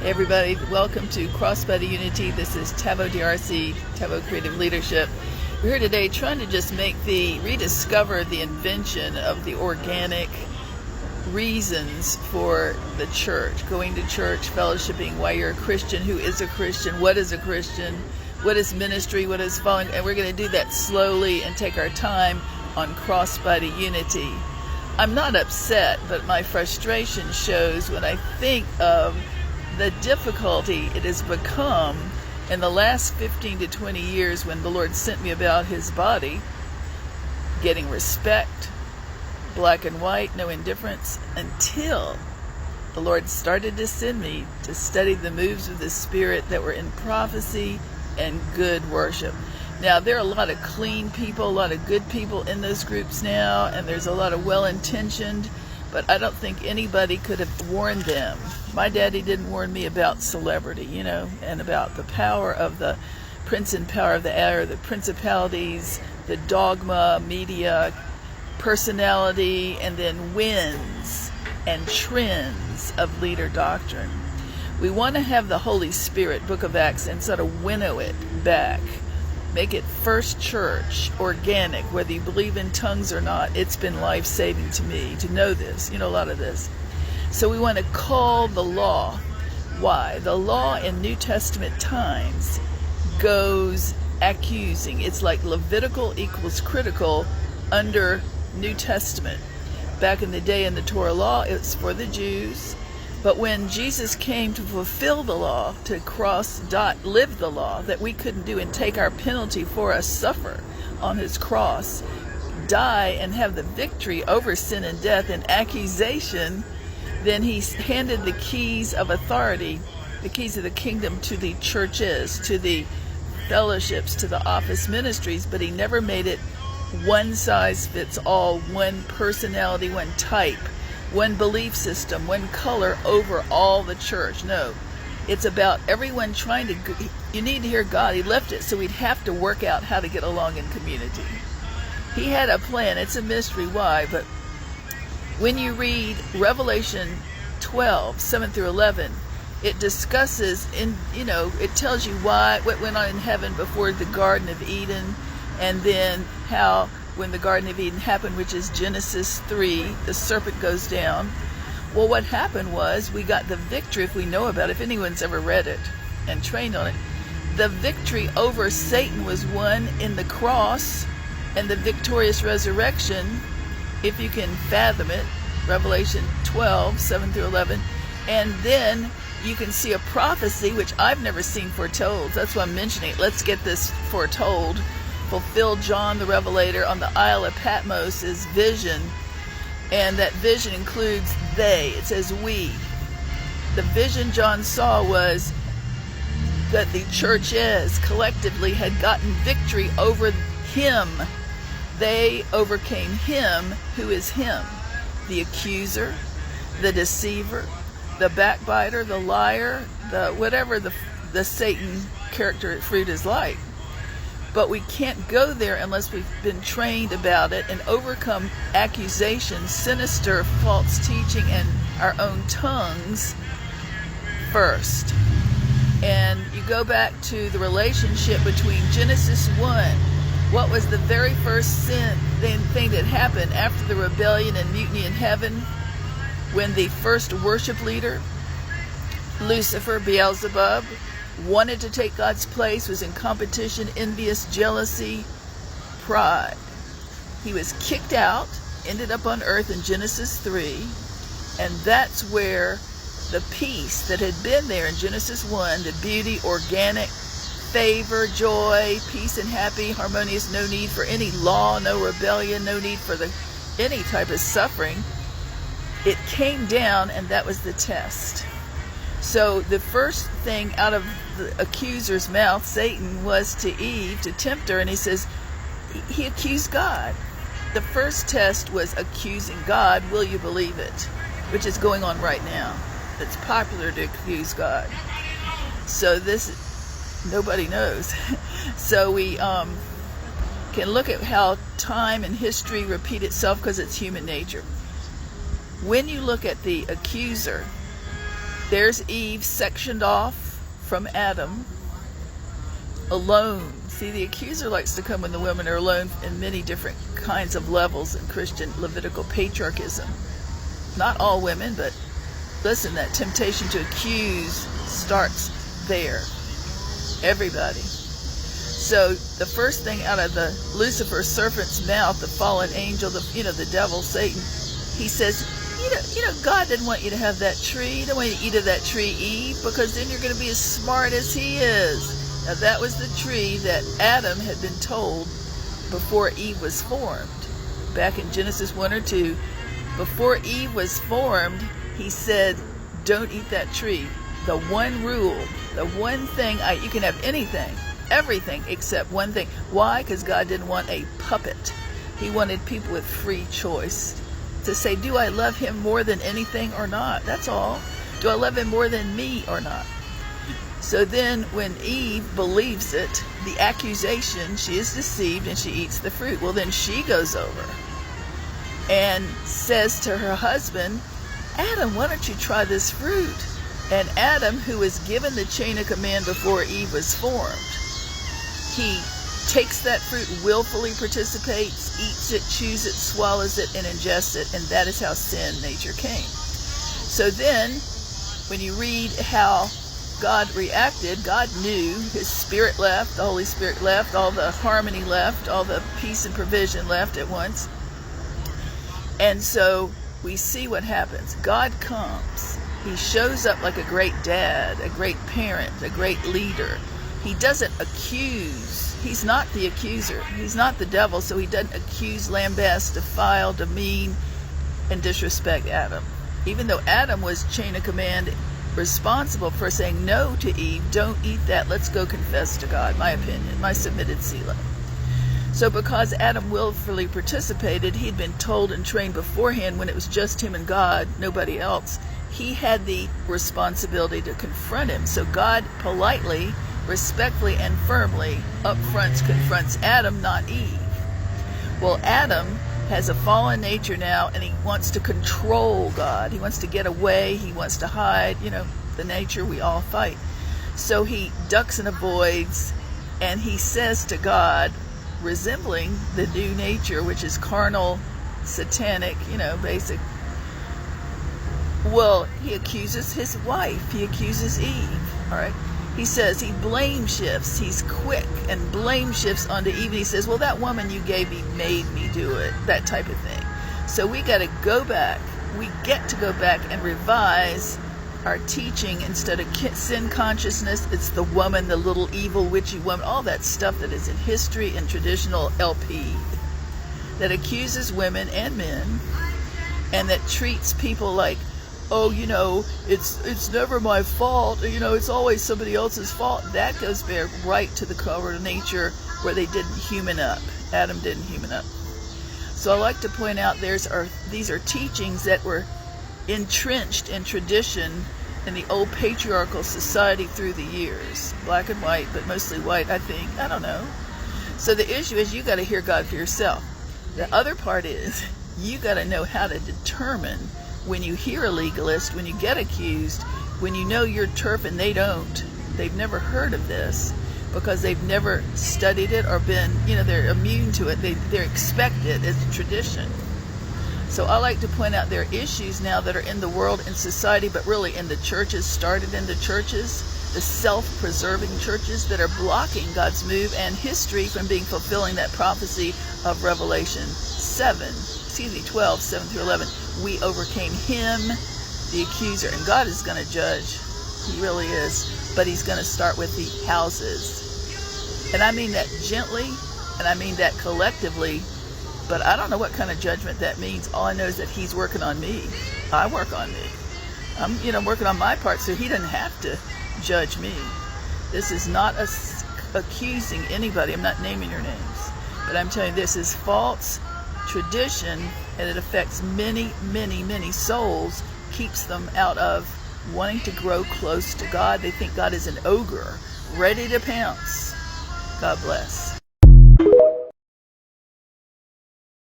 Hey everybody, welcome to Crossbody Unity. This is Tavo DRC, Tavo Creative Leadership. We're here today trying to just rediscover the invention of the organic reasons for the church. Going to church, fellowshipping, why you're a Christian, who is a Christian, what is a Christian, what is ministry, what is following, and we're going to do that slowly and take our time on Crossbody Unity. I'm not upset, but my frustration shows when I think of the difficulty it has become in the last 15 to 20 years when the Lord sent me about his body, getting respect, black and white, no indifference, until the Lord started to send me to study the moves of the Spirit that were in prophecy and good worship. Now, there are a lot of clean people, a lot of good people in those groups now, and there's a lot of well-intentioned, but I don't think anybody could have warned them. My daddy didn't warn me about celebrity, and about the power of the prince and power of the air, the principalities, the dogma, media, personality, and then winds and trends of leader doctrine. We want to have the Holy Spirit, Book of Acts, and sort of winnow it back. Make it first church, organic, whether you believe in tongues or not. It's been life-saving to me to know this, a lot of this. So we want to call the law. Why? The law in New Testament times goes accusing. It's like Levitical equals critical under New Testament. Back in the day in the Torah law, it's for the Jews. But when Jesus came to fulfill the law, to live the law that we couldn't do and take our penalty for us, suffer on his cross, die and have the victory over sin and death and accusation, then he handed the keys of authority, the keys of the kingdom, to the churches, to the fellowships, to the office ministries, but he never made it one size fits all, one personality, one type, one belief system, one color over all the church. No, it's about everyone trying to, you need to hear God. He left it so we'd have to work out how to get along in community. He had a plan. It's a mystery why, but when you read Revelation 12, 7 through 11, it discusses, it tells you what went on in heaven before the Garden of Eden, and then how when the Garden of Eden happened, which is Genesis 3, the serpent goes down. Well, what happened was we got the victory, if we know about it, if anyone's ever read it and trained on it. The victory over Satan was won in the cross and the victorious resurrection, if you can fathom it, Revelation 12, 7 through 11. And then you can see a prophecy, which I've never seen foretold. That's why I'm mentioning it. Let's get this foretold. Fulfilled John the Revelator on the Isle of Patmos' vision, and that vision includes they. It says we. The vision John saw was that the churches collectively had gotten victory over him. They overcame him, who is him, the accuser, the deceiver, the backbiter, the liar, the whatever the Satan character fruit is like. But we can't go there unless we've been trained about it and overcome accusations, sinister, false teaching, and our own tongues first. And you go back to the relationship between Genesis 1. What was the very first thing that happened after the rebellion and mutiny in heaven? When the first worship leader, Lucifer, Beelzebub, wanted to take God's place, was in competition, envious, jealousy, pride. He was kicked out, ended up on earth in Genesis 3, and that's where the peace that had been there in Genesis 1, the beauty, organic, favor, joy, peace and happy, harmonious, no need for any law, no rebellion, no need for any type of suffering. It came down, and that was the test. So the first thing out of the accuser's mouth, Satan, was to Eve, to tempt her, and he says, he accused God. The first test was accusing God, will you believe it? Which is going on right now. It's popular to accuse God. So nobody knows. So we can look at how time and history repeat itself because it's human nature. When you look at the accuser, There's Eve sectioned off from Adam, alone. See, the accuser likes to come when the women are alone in many different kinds of levels in Christian Levitical patriarchism. Not all women, but listen, that temptation to accuse starts there. Everybody. So the first thing out of the Lucifer serpent's mouth, the fallen angel, the devil, Satan, he says, God didn't want you to have that tree. He didn't want you to eat of that tree, Eve, because then you're going to be as smart as he is. Now that was the tree that Adam had been told before Eve was formed. Back in Genesis 1 or 2, before Eve was formed, he said, don't eat that tree. The one rule, the one thing, you can have anything, everything except one thing. Why? Because God didn't want a puppet. He wanted people with free choice to say, do I love him more than anything or not? That's all. Do I love him more than me or not? So then when Eve believes it, the accusation, she is deceived and she eats the fruit. Well, then she goes over and says to her husband, Adam, why don't you try this fruit? And Adam, who was given the chain of command before Eve was formed, he takes that fruit, willfully participates, eats it, chews it, swallows it, and ingests it, and that is how sin nature came. So then, when you read how God reacted, God knew, his spirit left, the Holy Spirit left, all the harmony left, all the peace and provision left at once. And so we see what happens. God comes. He shows up like a great dad, a great parent, a great leader. He doesn't accuse. He's not the accuser. He's not the devil, so he doesn't accuse, lambast, defile, demean, and disrespect Adam. Even though Adam was chain of command responsible for saying no to Eve, don't eat that, let's go confess to God, my opinion, my submitted Selah. So because Adam willfully participated, he'd been told and trained beforehand when it was just him and God, nobody else, he had the responsibility to confront him. So God politely, respectfully, and firmly up front confronts Adam, not Eve. Well, Adam has a fallen nature now, and he wants to control God. He wants to get away. He wants to hide. The nature we all fight. So he ducks and avoids, and he says to God, resembling the new nature, which is carnal, satanic, basic. Well, he accuses his wife. He accuses Eve. All right. He says he blame shifts. He's quick and blame shifts onto Eve. And he says, well, that woman you gave me made me do it. That type of thing. So we got to go back. We get to go back and revise our teaching. Instead of sin consciousness, it's the woman, the little evil witchy woman, all that stuff that is in history and traditional LP that accuses women and men and that treats people like, oh, it's never my fault, it's always somebody else's fault. That goes back right to the core of nature where they didn't human up. Adam didn't human up. So I like to point out these are teachings that were entrenched in tradition in the old patriarchal society through the years. Black and white, but mostly white, I think. I don't know. So the issue is you got to hear God for yourself. The other part is you got to know how to determine when you hear a legalist, when you get accused, when you know your turf and they don't, they've never heard of this because they've never studied it or been, they're immune to it. They expect it as a tradition. So I like to point out there are issues now that are in the world and society, but really in the churches, started in the churches, the self-preserving churches that are blocking God's move and history from fulfilling that prophecy of Revelation 12, 7 through 11. We overcame him, the accuser, and God is going to judge. He really is. But he's going to start with the houses. And I mean that gently, and I mean that collectively, but I don't know what kind of judgment that means. All I know is that he's working on me. I work on me. I'm working on my part so he doesn't have to judge me. This is not accusing anybody. I'm not naming your names. But I'm telling you, this is false tradition, and it affects many, many, many souls, keeps them out of wanting to grow close to God. They think God is an ogre, ready to pounce. God bless.